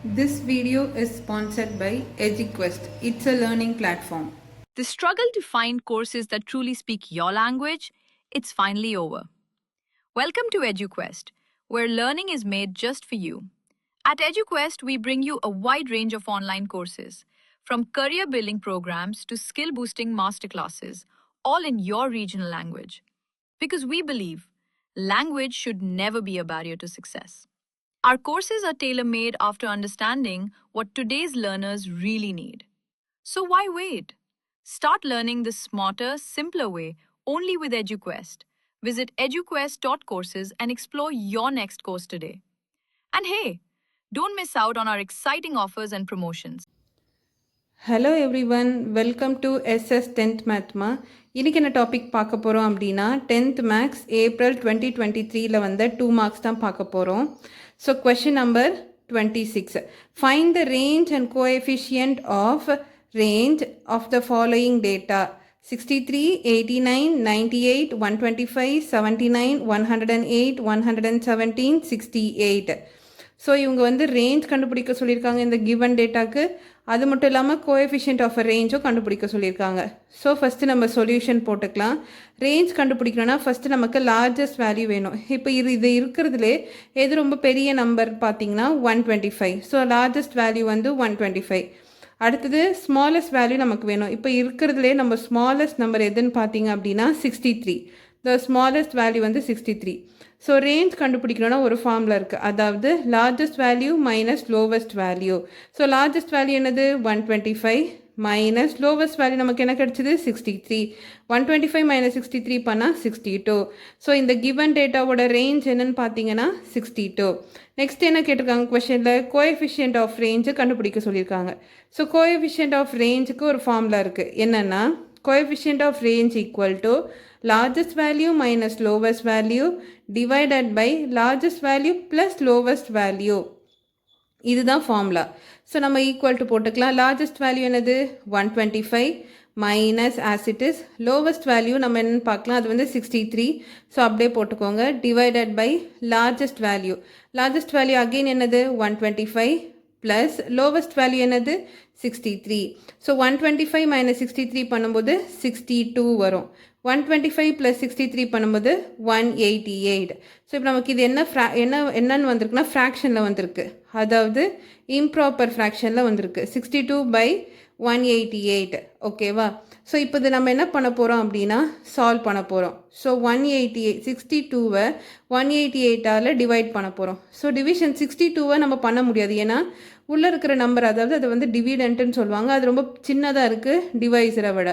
This video is sponsored by EduQuest. It's a learning platform. The struggle to find courses that truly speak your language, it's finally over. Welcome to EduQuest, where learning is made just for you. At EduQuest, we bring you a wide range of online courses, from career building programs to skill boosting masterclasses, all in your regional language. Because we believe language should never be a barrier to success. Our courses are tailor made after understanding what today's learners really need. So why wait? Start learning the smarter, simpler way only with EduQuest. Visit eduquest.courses and explore your next course today. And hey, don't miss out on our exciting offers and promotions. Hello everyone, welcome to SS 10th Mathma. இன்னைக்கு என்ன topic பார்க்க போகிறோம் அப்படின்னா 10th maths April 2023ல வந்த 2 marks தான் பார்க்க போகிறோம். So question number 26. Find the range and coefficient of range of the following data. 63, 89, 98, 125, 79, 108, 117, 68. So இவங்க வந்து ரேஞ்ச் கண்டுபிடிக்க சொல்லியிருக்காங்க இந்த கிவன் டேட்டாக்கு. அது மட்டும் இல்லாமல் கோஎஃபிஷியன்ட் ஆஃப் அ ரேஞ்சும் கண்டுபிடிக்க சொல்லியிருக்காங்க. ஸோ ஃபஸ்ட்டு நம்ம சொல்யூஷன் போட்டுக்கலாம். ரேஞ்ச் கண்டுபிடிக்கணும்னா ஃபஸ்ட்டு நமக்கு லார்ஜஸ்ட் வேல்யூ வேணும். இப்போ இது இருக்கிறதுலே எது ரொம்ப பெரிய நம்பர் பார்த்தீங்கன்னா 125. ஸோ லார்ஜஸ்ட் வேல்யூ வந்து 125. அடுத்தது ஸ்மாலஸ்ட் வேல்யூ நமக்கு வேணும். இப்போ இருக்கிறதுலே நம்ம ஸ்மாலஸ்ட் நம்பர் எதுன்னு பார்த்தீங்க அப்படின்னா 63. த ஸ்மாலஸ்ட் வேல்யூ வந்து 63. ஸோ ரேஞ்ச் கண்டுபிடிக்கணும்னா ஒரு ஃபார்மில் இருக்குது. அதாவது largest value minus lowest value. So largest value என்னது 125 மைனஸ் லோவஸ்ட் வேல்யூ நமக்கு என்ன கிடச்சிது 63. 125 மைனஸ் 63 பண்ணால் 62. ஸோ இந்த கிவன் டேட்டாவோட ரேஞ்ச் என்னன்னு பார்த்தீங்கன்னா 62. நெக்ஸ்ட் என்ன கேட்டிருக்காங்க கொஷனில் கோஎஃபிஷியன்ட் ஆஃப் ரேஞ்சு கண்டுபிடிக்க சொல்லியிருக்காங்க. ஸோ கோஎஃபிஷியன்ட் ஆஃப் ரேஞ்சுக்கு ஒரு ஃபார்முலா இருக்குது. என்னென்னா coefficient of range equal to largest value minus lowest value divided by largest value plus lowest value. இதுதான் ஃபார்முலா. ஸோ நம்ம ஈக்குவல் டு போட்டுக்கலாம். லார்ஜஸ்ட் வேல்யூ என்னது 125 minus as it is lowest value நம்ம என்னென்னு பார்க்கலாம். அது வந்து 63. ஸோ அப்படியே போட்டுக்கோங்க. Divided by largest value. Largest value again என்னது 125 ப்ளஸ் லோவஸ்ட் வேல்யூ என்னது 63. ஸோ 125 மைனஸ் 63 பண்ணும்போது 62 வரும். 125 ப்ளஸ் 63 பண்ணும்போது 188. ஸோ இப்போ நமக்கு இது என்னன்னு வந்திருக்குன்னா ஃப்ராக்ஷனில் வந்திருக்கு. அதாவது இம்ப்ராப்பர் ஃப்ராக்ஷனில் வந்திருக்கு. 62/188. ஓகேவா? ஸோ இப்போ இது நம்ம என்ன பண்ண போகிறோம் அப்படின்னா சால்வ் பண்ண போகிறோம். ஸோ 62வை 188ஆல் டிவைட் பண்ண போகிறோம். ஸோ டிவிஷன் 62வை நம்ம பண்ண முடியாது. ஏன்னா உள்ளே இருக்கிற நம்பர், அதாவது அது வந்து டிவிடெண்ட்டுன்னு சொல்லுவாங்க. அது ரொம்ப சின்னதாக இருக்குது டிவைஸரை விட.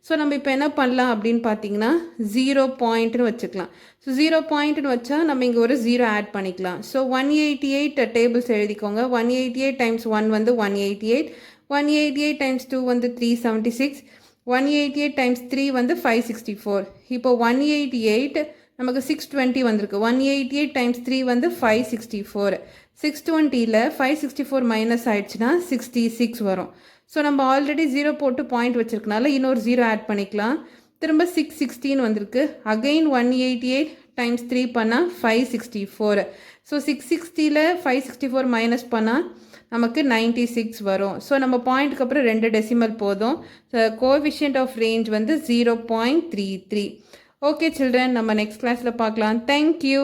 ஸோ நம்ம இப்போ என்ன பண்ணலாம் அப்படின்னு பார்த்தீங்கன்னா 0 பாயிண்ட்னு வச்சுக்கலாம். ஸோ 0 பாயிண்ட்னு வச்சா நம்ம இங்கே ஒரு 0 ஆட் பண்ணிக்கலாம். ஸோ 188 டேபிள்ஸ் எழுதிக்கோங்க. 188 டைம்ஸ் 1 வந்து 188. 188 டைம்ஸ் 2 வந்து 376. 188 டைம்ஸ் 3 வந்து 564. இப்போ 188 நமக்கு 620 வந்திருக்கு. 188 டைம்ஸ் 3 வந்து 564. 620ல் 564 மைனஸ் ஆயிடுச்சுன்னா 66 வரும். ஸோ நம்ம ஆல்ரெடி 0 போட்டு பாயிண்ட் வச்சுருக்கனால இன்னொரு 0 ஆட் பண்ணிக்கலாம். திரும்ப 616 வந்திருக்கு. அகெயின் 188 டைம்ஸ் 3 பண்ணால் 564. ஸோ 660ல் 564 மைனஸ் பண்ணால் நமக்கு 96 வரும். ஸோ நம்ம பாயிண்ட்டுக்கு அப்புறம் 2 டெசிமல் போதும். கோஎஃபிஷியன்ட் ஆஃப் ரேஞ்ச் வந்து 0.33. ஓகே சில்ட்ரன், நம்ம நெக்ஸ்ட் கிளாஸில் பார்க்கலாம். தேங்க்யூ.